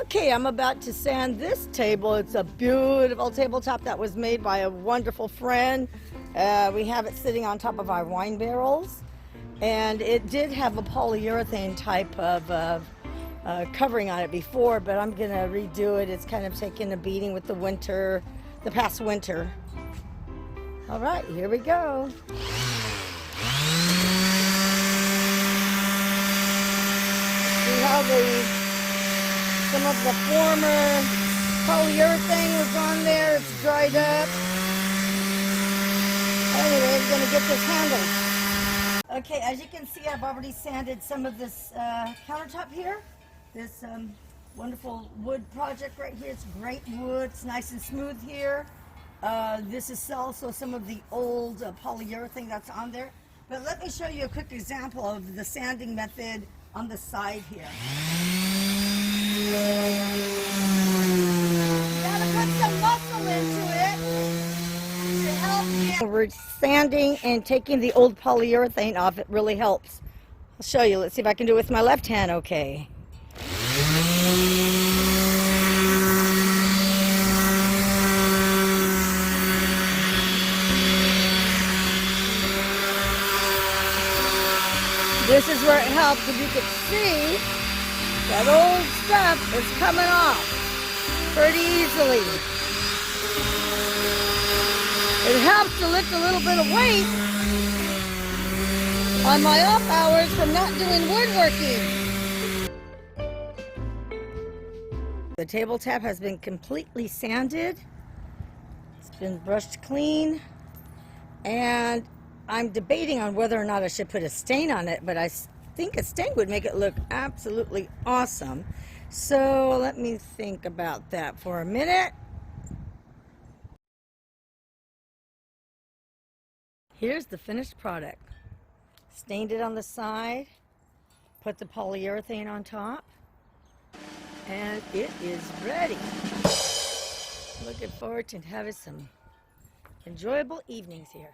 Okay, I'm about to sand this table. It's a beautiful tabletop that was made by a wonderful friend. We have it sitting on top of our wine barrels, and it did have a polyurethane type of covering on it before, but I'm gonna redo it. It's kind of taken a beating with the past winter. All right, here we go. See how some of the former polyurethane was on there. It's dried up. Anyway, I'm going to get this handled. Okay, as you can see, I've already sanded some of this countertop here. This wonderful wood project right here. It's great wood. It's nice and smooth here. This is also some of the old polyurethane that's on there. But let me show you a quick example of the sanding method on the side here. You gotta put some muscle into it to help you. We're sanding and taking the old polyurethane off. It really helps. I'll show you. Let's see if I can do it with my left hand. Okay. This is where it helps. If you can see, that old stuff is coming off pretty easily. It helps to lift a little bit of weight on my off hours from not doing woodworking. The tabletop has been completely sanded. It's been brushed clean, and I'm debating on whether or not I should put a stain on it, but I think a stain would make it look absolutely awesome. So let me think about that for a minute. Here's the finished product. Stained it on the side, put the polyurethane on top, and it is ready. Looking forward to having some enjoyable evenings here.